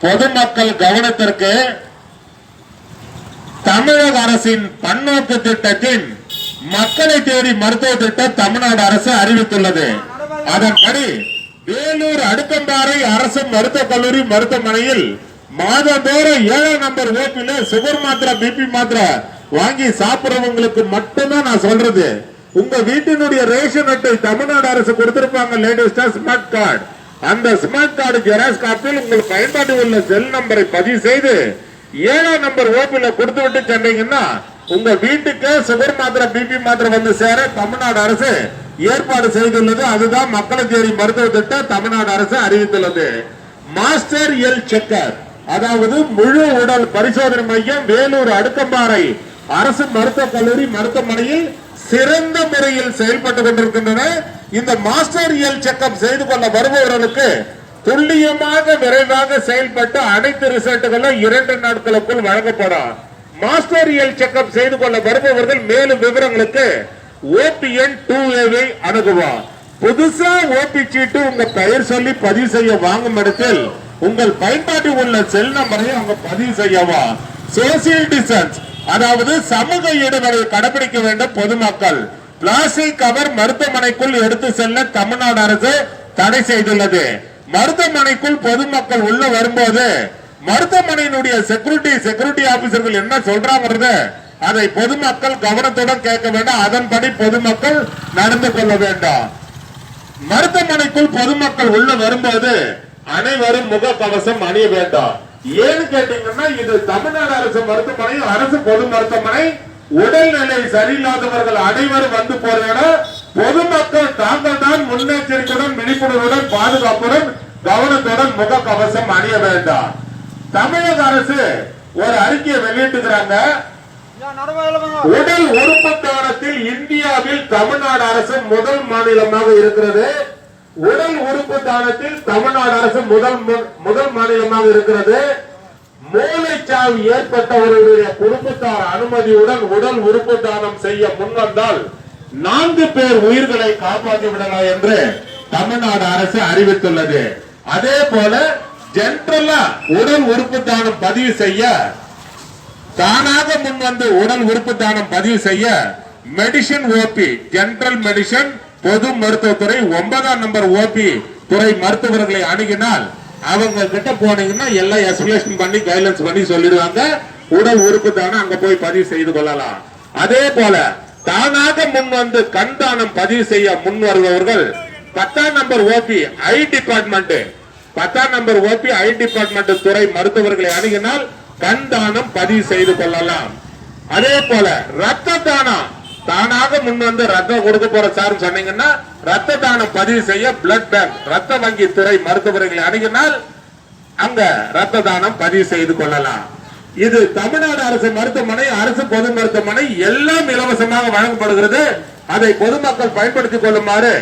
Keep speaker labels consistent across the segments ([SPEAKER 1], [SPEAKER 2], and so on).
[SPEAKER 1] பொதுமக்கள் கவனத்திற்கு தமிழக அரசின் பன்னோக்கு திட்டத்தின் மக்களை தேடி மருத்துவ திட்டம் தமிழ்நாடு அரசு அறிவித்துள்ளது. அதன்படி வேலூர் அடுக்கம்பாறை அரசு மருத்துவக் கல்லூரி மருத்துவமனையில் மாதந்தோறும் 7 நம்பர் ஓபில சுகர் மாத்திரை பிபி மாத்திரை வாங்கி சாப்பிடுறவங்களுக்கு மட்டும்தான் நான் சொல்றது. உங்க வீட்டினுடைய ரேஷன் அட்டை தமிழ்நாடு அரசு கொடுத்திருப்பாங்க லேட்டஸ்டா ஸ்மார்ட் கார்டு. அந்த ஸ்மார்ட் கார்டு ஜெராக்ஸ் காப்பியில் உங்கள் பயன்பாட்டில் உள்ள செல் நம்பரை பதிவு செய்து 7 நம்பர் ஓபில கொடுத்து விட்டு சென்றீங்கன்னா உங்க வீட்டுக்கு சுகர் மாத்திரை பிபி மாத்திரை வந்து சேர தமிழ்நாடு அரசு ஏற்பாடு செய்துள்ளது. அதுதான் மக்களை தேடி மருத்துவ திட்டம் தமிழ்நாடு அரசு அறிவித்துள்ளது. மாஸ்டர் ஹெல்த் செக்கர், அதாவது முழு உடல் பரிசோதனை மையம் வேலூர் அடுக்கம்பாறை அரசு மருத்துவக் கல்லூரி மருத்துவமனையில் சிறந்த முறையில் செயல்பட்டுக் கொண்டிருக்கின்றன. இந்த மாஸ்டர் ஹெல்த் செக்அப் செய்து கொள்ள வருபவர்களுக்கு துல்லியமாக விரைவாக செயல்பட்டு அனைத்து ரிசல்ட்டுகளும் 2 நாட்களுக்குள் வழங்கப்படும். மாஸ்டர் ஹெல்த் செக்அப் செய்து கொள்ள வருபவர்கள் மேலும் விவரங்களுக்கு OPN 2A அணுகுவோம். புதுசா ஓபி சீட்டு உங்க பெயர் சொல்லி பதிவு செய்ய வாங்கும் இடத்தில் உங்கள் பயன்பாட்டில் உள்ள செல் நம்பரை அவங்க பதிவு செய்யவா. சோசியல் டிஸ்டன்ஸ், அதாவது சமூக இடைவெளியை கடைபிடிக்க வேண்டும். பொதுமக்கள் பிளாஸ்டிக் கவர் மருத்துவமனைக்குள் எடுத்து செல்ல தமிழ்நாடு அரசு தடை செய்துள்ளது. மருத்துவமனைக்குள் பொதுமக்கள் உள்ள வரும்போது மருத்துவமனையினுடைய செக்யூரிட்டி ஆபீசர்கள் என்ன சொல்றாங்க அதை பொதுமக்கள் கவனத்துடன் கேட்க வேண்டும். அதன்படி பொதுமக்கள் நடந்து கொள்ள வேண்டும். மருத்துவமனைக்குள் பொதுமக்கள் உள்ள வரும்போது அனைவரும் முக கவசம் அணிய வேண்டும். ஏன்னு கேட்டீங்கன்னா இது தமிழ்நாடு அரசு மருத்துவமனை, அரசு பொது மருத்துவமனை. உடல்நிலை சரியில்லாதவர்கள் அனைவரும் வந்து போற இடம். பொதுமக்கள் தாங்கள் தான் முன்னெச்சரிக்கையுடன் விழிப்புணர்வுடன் பாதுகாப்புடன் கவனத்துடன் முக கவசம் அணிய வேண்டாம். தமிழக அரசு ஒரு அறிக்கையை வெளியிட்டுக்கிறாங்க. உடல் உறுப்பு தானத்தில் இந்தியாவில் தமிழ்நாடு அரசு முதல் மாநிலமாக இருக்கிறது. உடல் உறுப்பு தானத்தில் தமிழ்நாடு அரசு முதல் மாநிலமாக இருக்கிறது. மூளைச்சாவு ஏற்பட்டவர்களுடைய குடும்பத்தார் அனுமதியுடன் உடல் உறுப்பு தானம் செய்ய முன்வந்தால் 4 பேர் உயிர்களை காப்பாற்றி விடலாம் என்று தமிழ்நாடு அரசு அறிவித்துள்ளது. அதே போல ஜெனரலா உடல் உறுப்பு தானம் பதிவு செய்ய தானாக முன்வந்து உடல் உறுப்பு தானம் பதிவு செய்ய மெடிசின் ஓபி ஜெனரல் மெடிசன் பொது மருத்துவத்துறை 9ஆம் நம்பர் ஓபி துறை மருத்துவர்களை அணுகினால் அவங்க கிட்ட போனீங்கன்னா எல்லாம் எஸ்பிளேஷன் பண்ணி கைட்லைன்ஸ் பண்ணி சொல்லிடுவாங்க. உடல் உறுப்பு தானம் அங்க போய் பதிவு செய்து கொள்ளலாம். அதே போல தானாக முன் வந்து கண் தானம் பதிவு செய்ய முன் வருபவர்கள் 10ஆம் நம்பர் ஓபி ஐ டிபார்ட்மெண்ட் 10ஆம் நம்பர் ஓபி ஐ டிபார்ட்மெண்ட் துறை மருத்துவர்களை அணுகினால் கண் தானம் பதிவு செய்து கொள்ளலாம். அதே போல ரத்த தானம் தானாக முன் வந்து ரத்தம் கொடுக்க போற சார் சொன்னீங்கன்னா ரத்த தானம் பதிவு செய்ய பிளட் பேங்க் ரத்த வங்கி துறை மருத்துவர்களை அணுகினால் அங்க ரத்த தானம் பதிவு செய்து கொள்ளலாம். இது தமிழ்நாடு அரசு மருத்துவமனை, அரசு பொது மருத்துவமனை எல்லாம் இலவசமாக வழங்கப்படுகிறது. அதை பொதுமக்கள் பயன்படுத்திக் கொள்ளுமாறு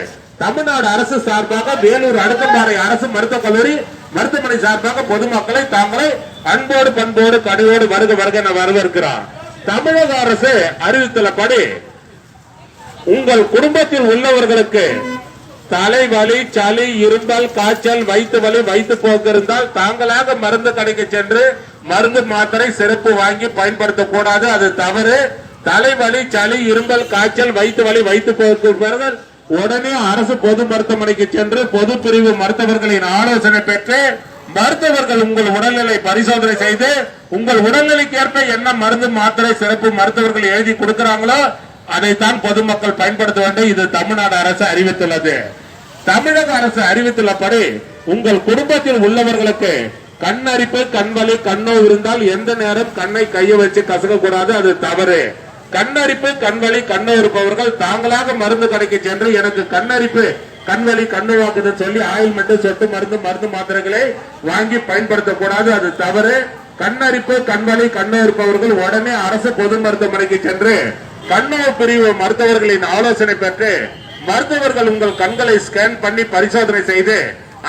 [SPEAKER 1] தமிழ்நாடு அரசு சார்பாக வேலூர் அடுக்கம்பாறை அரசு மருத்துவக் கல்லூரி மருத்துவமனை சார்பாக பொதுமக்களை தாங்களை அன்போடு பண்போடு கனிவோடு வருக வருக வரவேற்கிறார். தமிழக அரசு அறிவித்துள்ளபடி உங்கள் குடும்பத்தில் உள்ளவர்களுக்கு தலைவலி, சளி, இரும்பல், காய்ச்சல், வயிற்று வலி, வயிற்று போக்கு இருந்தால் தாங்களாக மருந்து கடைக்கு சென்று மருந்து மாத்திரை சிறப்பு வாங்கி பயன்படுத்தக்கூடாது. அது தவறு. தலைவலி, சளி, இரும்பல், காய்ச்சல், வயிற்று வலி, வயிற்று போக்கு உடனே அரசு பொது மருத்துவமனைக்கு சென்று பொது பிரிவு மருத்துவர்களின் ஆலோசனை பெற்று மருத்துவர்கள் உங்கள் உடல்நிலை பரிசோதனை செய்து உங்கள் உடல்நிலைக்கு ஏற்ப என்ன மருந்து மாத்திரை சிறப்பு மருத்துவர்கள் எழுதி கொடுக்கிறாங்களோ அதைத்தான் பொதுமக்கள் பயன்படுத்த வேண்டும். இது தமிழ்நாடு அரசு அறிவித்துள்ளது. தமிழக அரசு அறிவித்துள்ளபடி உங்கள் குடும்பத்தில் உள்ளவர்களுக்கு கண் அரிப்பு, கண்வலி, கண்ணோ இருந்தால் எந்த நேரம் கண்ணை கையை வச்சு கசக்க கூடாது. அது தவறு. கண்ணரிப்பு, கண்வலி, கண்ணோ இருப்பவர்கள் தாங்களாக மருந்து கடைக்கு சென்று எனக்கு கண்ணரிப்பு, கண்வலி, கண்ணு வாக்குதுன்னு சொல்லி ஆயில்மெண்ட், சொட்டு மருந்து, மருந்து மாத்திரைகளை வாங்கி பயன்படுத்தக்கூடாது. அது தவறு. கண்ணரிப்பு, கண்வலி, கண்ணோ இருப்பவர்கள் உடனே அரசு பொது மருத்துவமனைக்கு சென்று கண்ணோ பிரிவு மருத்துவர்களின் ஆலோசனை பெற்று மருத்துவர்கள் உங்கள் கண்களை ஸ்கேன் பண்ணி பரிசோதனை செய்து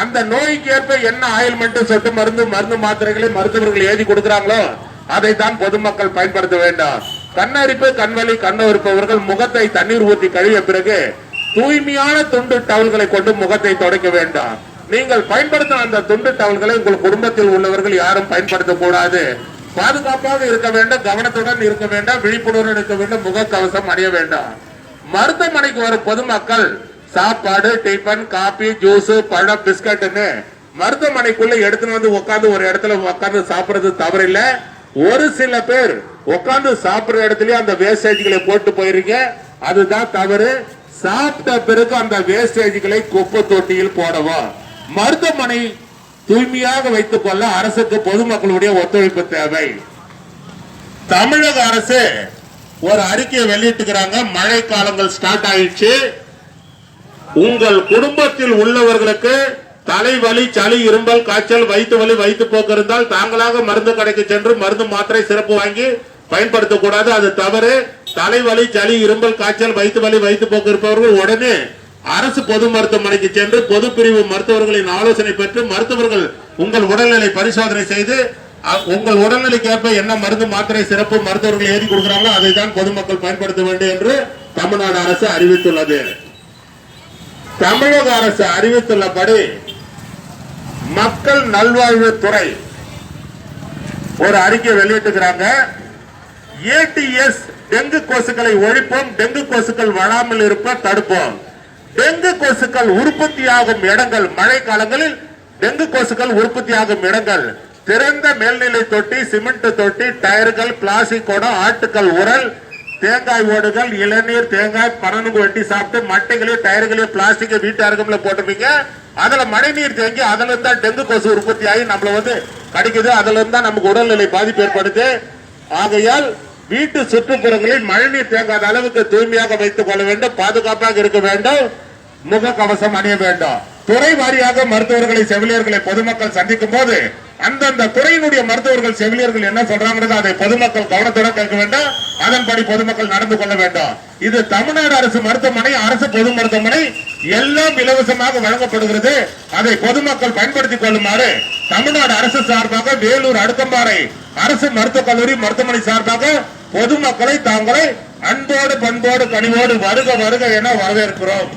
[SPEAKER 1] அந்த நோய்க்கு ஏற்ப என்ன ஆயில்மெண்ட், சொட்டு மருந்து, மருந்து மாத்திரைகளை மருத்துவர்கள் எழுதி கொடுக்கிறாங்களோ அதை தான் பொதுமக்கள் பயன்படுத்த வேண்டும். கண்ணரிப்பு, கண்வலி, கண்ணோ இருப்பவர்கள் முகத்தை தண்ணீர் ஊற்றி கழுவிய பிறகு தூய்மையான துண்டு டவல்களை கொண்டு முகத்தை துடைக்க வேண்டும். நீங்கள் பயன்படுத்தும் அந்த துண்டு டவல்களை உங்கள் குடும்பத்தில் உள்ளவர்கள் யாரும் பயன்படுத்தக்கூடாது. பாதுகாப்பாக இருக்க வேண்டும், கவனத்துடன் இருக்க வேண்டும், விழிப்புணர்வு இருக்க வேண்டும், முகக்கவசம் அணிய வேண்டும். மருத்துவமனைக்கு வரும் பொதுமக்கள் சாப்பாடு, டிஃபன், காபி, ஜூஸ், பழம், பிஸ்கட்னு மருத்துவமனைக்குள்ள எடுத்துன்னு வந்து உட்காந்து ஒரு இடத்துல உட்காந்து சாப்பிடுறது தவறில்ல. ஒரு சில பேர் உட்காந்து சாப்பிடுற இடத்துலயே அந்த வேஸ்டேஜ்களை போட்டு போயிருங்க, அதுதான் தவறு. சாப்பிட்ட பிறகு அந்த வேஸ்டேஜ்களை குப்பை தொட்டியில் போடவும். மருத்துவமனை தூய்மையாக வைத்துக் கொள்ள அரசுக்கு பொதுமக்களுடைய ஒத்துழைப்பு தேவை. தமிழக அரசு ஒரு அறிக்கையை வெளியிட்டுக்கிறாங்க. மழை காலங்கள் ஸ்டார்ட் ஆயிடுச்சு. உங்கள் குடும்பத்தில் உள்ளவர்களுக்கு தலைவலி, சளி, இரும்பல், காய்ச்சல், வயிற்று வலி, வயிற்று போக்கு இருந்தால் தாங்களாக மருந்து கடைக்கு சென்று மருந்து, மாத்திரை, சிறப்பு வாங்கி பயன்படுத்தக்கூடாது. அது தவறு. தலைவலி, சளி, இரும்பல், காய்ச்சல், வயிற்று வலி, வயிற்று போக்கு இருப்பவர்கள் உடனே அரசு பொது மருத்துவமனைக்கு சென்று பொது பிரிவு மருத்துவர்களின் ஆலோசனை பெற்று மருத்துவர்கள் உங்கள் உடல்நிலை பரிசோதனை செய்து உங்கள் உடல்நிலைக்கு ஏற்ப என்ன மருந்து, மாத்திரை, சிறப்பு மருத்துவர்கள் எழுதி கொடுக்கிறாங்களோ அதை தான் பொதுமக்கள் பயன்படுத்த வேண்டும் என்று தமிழ்நாடு அரசு அறிவித்துள்ளது. தமிழக அரசு அறிவித்துள்ளபடி மக்கள் நல்வாழ்வுத்துறை ஒரு அறிக்கை வெளியிட்டுக்கிறாங்க. ஏடிஎஸ் டெங்கு கொசுக்களை ஒழிப்போம், டெங்கு கொசுக்கள் வராமல் இருப்ப தடுப்போம். டெங்கு கொசுக்கள் உற்பத்தியாகும் இடங்கள், மழை காலங்களில் டெங்கு கொசுக்கள் உற்பத்தியாகும் இடங்கள் திறந்த மேல்நிலை தொட்டி, சிமெண்ட் தொட்டி, டயர்கள், பிளாஸ்டிக் குடம், ஆட்டுக்கள் உரல், தேங்காய் ஓடுகள், இளநீர், தேங்காய், பனனுக்கு வெட்டி சாப்பிட்டு மட்டைகளையும் டயர்களையும் பிளாஸ்டிக் வீட்டு அருகம்புல போட்டுப்பீங்க. அதுல மழை நீர் தேங்கி அதுல இருந்தா டெங்கு கொசு உற்பத்தி ஆகி நம்மள வந்து கடிக்குது. அதுல இருந்தா நமக்கு உடல்நிலை பாதிப்பு ஏற்படுது. ஆகையால் வீட்டு சுற்றுப்புறங்களில் மழைநீர் தேங்காத அளவுக்கு தூய்மையாக வைத்துக் கொள்ள வேண்டும், பாதுகாப்பாக இருக்க வேண்டும், முகக்கவசம் அணிய வேண்டும். துறை வாரியாக மருத்துவர்களை, செவிலியர்களை பொதுமக்கள் சந்திக்கும் போது அந்தந்த துறையினுடைய மருத்துவர்கள், செவிலியர்கள் என்ன சொல்றாங்க அதை பொதுமக்கள் கவனத்துடன் கேட்க வேண்டும். அதன்படி பொதுமக்கள் நடந்து கொள்ள வேண்டும். இது தமிழ்நாடு அரசு மருத்துவமனை, அரசு பொது மருத்துவமனை எல்லாம் இலவசமாக வழங்கப்படுகிறது. அதை பொதுமக்கள் பயன்படுத்திக் கொள்ளுமாறு தமிழ்நாடு அரசு சார்பாக வேலூர் அடுக்கம்பாறை அரசு மருத்துவக் கல்லூரி மருத்துவமனை சார்பாக பொதுமக்களை தாங்களை அன்போடு, பண்போடு, கனிவோடு வருக வருக என வரவேற்கிறோம்.